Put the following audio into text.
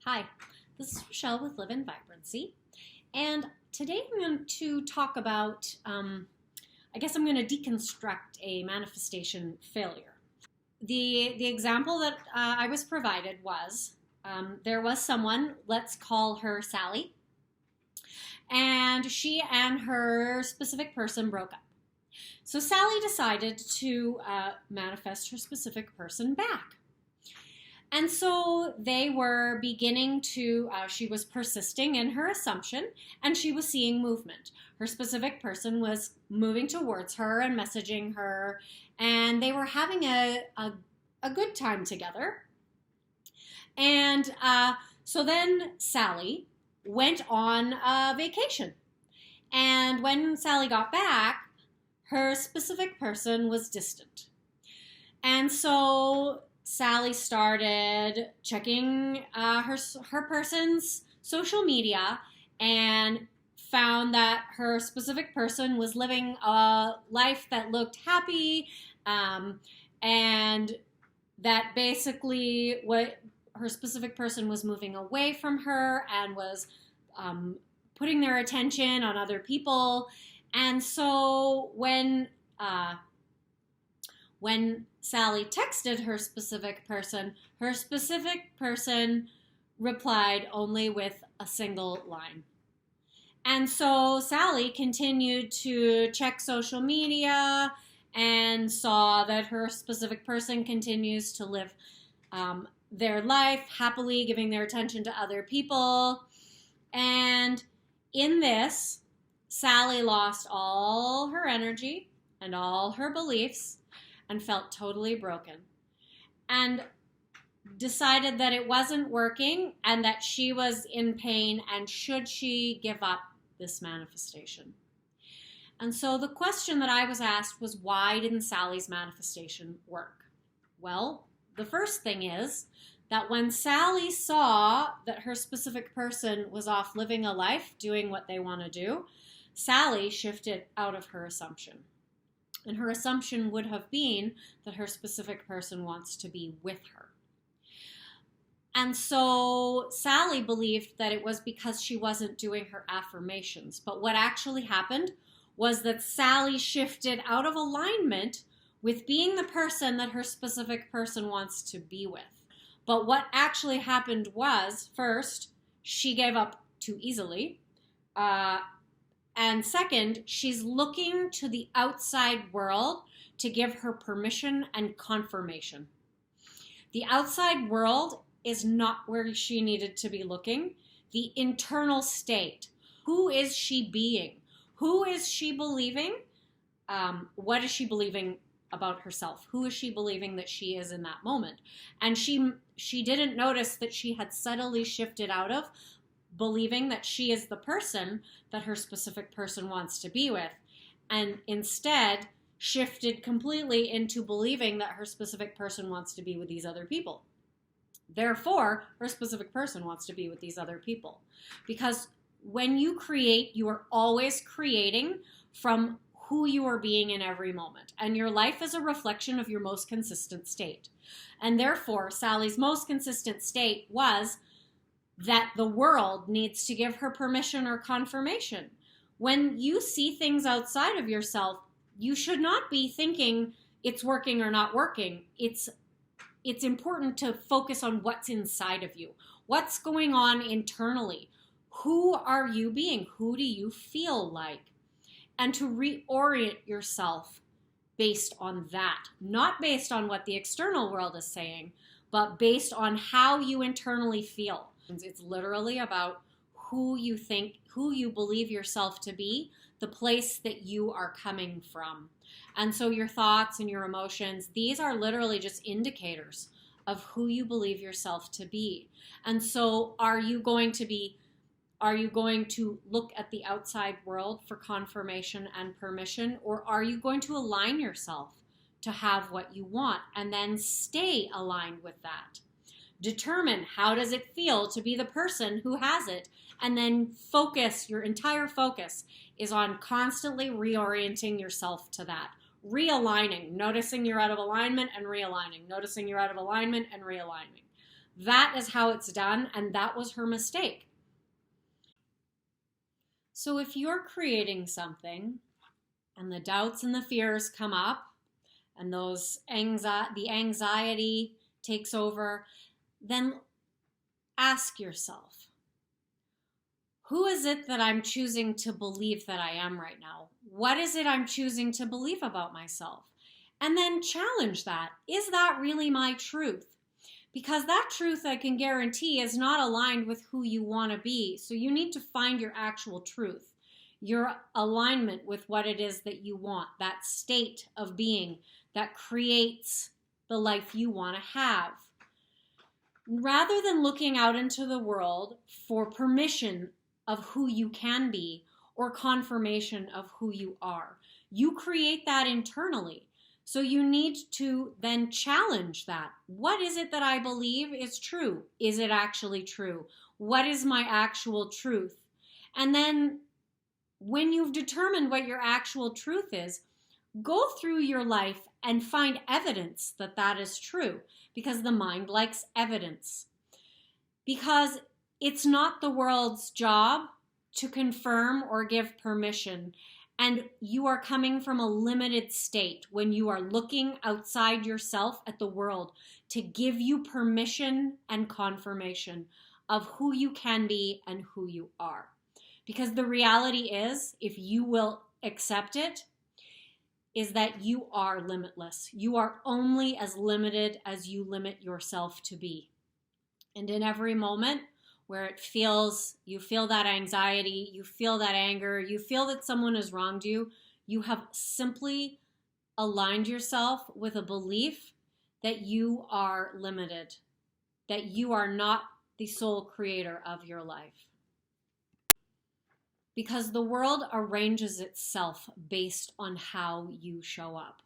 Hi, this is Rachelle with Live in Vibrancy, and today I'm going to talk about, I guess I'm going to deconstruct a manifestation failure. The example that I was provided was there was someone, let's call her Sally, and she and her specific person broke up. So Sally decided to manifest her specific person back. And so they were beginning to, she was persisting in her assumption and she was seeing movement. Her specific person was moving towards her and messaging her, and they were having a good time together. And so then Sally went on a vacation. And when Sally got back, her specific person was distant. And so Sally started checking her person's social media and found that her specific person was living a life that looked happy, and that basically what her specific person was moving away from her and was putting their attention on other people. And so when Sally texted her specific person replied only with a single line. And so Sally continued to check social media and saw that her specific person continues to live their life happily, giving their attention to other people. And in this, Sally lost all her energy and all her beliefs and felt totally broken and decided that it wasn't working and that she was in pain and should she give up this manifestation. And so the question that I was asked was, why didn't Sally's manifestation work? Well, the first thing is that when Sally saw that her specific person was off living a life, doing what they want to do, Sally shifted out of her assumption. And her assumption would have been that her specific person wants to be with her. And so Sally believed that it was because she wasn't doing her affirmations. But what actually happened was that Sally shifted out of alignment with being the person that her specific person wants to be with. But what actually happened was, first, she gave up too easily. And second, she's looking to the outside world to give her permission and confirmation. The outside world is not where she needed to be looking. The internal state. Who is she being? Who is she believing? What is she believing about herself? Who is she believing that she is in that moment? And she didn't notice that she had subtly shifted out of believing that she is the person that her specific person wants to be with, and instead shifted completely into believing that her specific person wants to be with these other people. Therefore, her specific person wants to be with these other people. Because when you create, you are always creating from who you are being in every moment. And your life is a reflection of your most consistent state. And therefore, Sally's most consistent state was that the world needs to give her permission or confirmation. When you see things outside of yourself, you should not be thinking it's working or not working. It's important to focus on what's inside of you. What's going on internally? Who are you being? Who do you feel like? And to reorient yourself based on that. Not based on what the external world is saying, but based on how you internally feel. It's literally about who you think, who you believe yourself to be, the place that you are coming from. And so your thoughts and your emotions, these are literally just indicators of who you believe yourself to be. And so are you going to look at the outside world for confirmation and permission, or are you going to align yourself to have what you want and then stay aligned with that? Determine how does it feel to be the person who has it, and then focus, your entire focus is on constantly reorienting yourself to that. Realigning, noticing you're out of alignment and realigning, noticing you're out of alignment and realigning. That is how it's done, and that was her mistake. So if you're creating something and the doubts and the fears come up and the anxiety takes over, then ask yourself, who is it that I'm choosing to believe that I am right now? What is it I'm choosing to believe about myself? And then challenge that. Is that really my truth? Because that truth, I can guarantee, is not aligned with who you want to be. So you need to find your actual truth, your alignment with what it is that you want, that state of being that creates the life you want to have. Rather than looking out into the world for permission of who you can be or confirmation of who you are, you create that internally. So you need to then challenge that. What is it that I believe is true? Is it actually true? What is my actual truth? And then when you've determined what your actual truth is, go through your life and find evidence that that is true, because the mind likes evidence. Because it's not the world's job to confirm or give permission. And you are coming from a limited state when you are looking outside yourself at the world to give you permission and confirmation of who you can be and who you are. Because the reality is, if you will accept it, is that you are limitless. You are only as limited as you limit yourself to be. And in every moment where you feel that anxiety, you feel that anger, you feel that someone has wronged you, you have simply aligned yourself with a belief that you are limited, that you are not the sole creator of your life. Because the world arranges itself based on how you show up.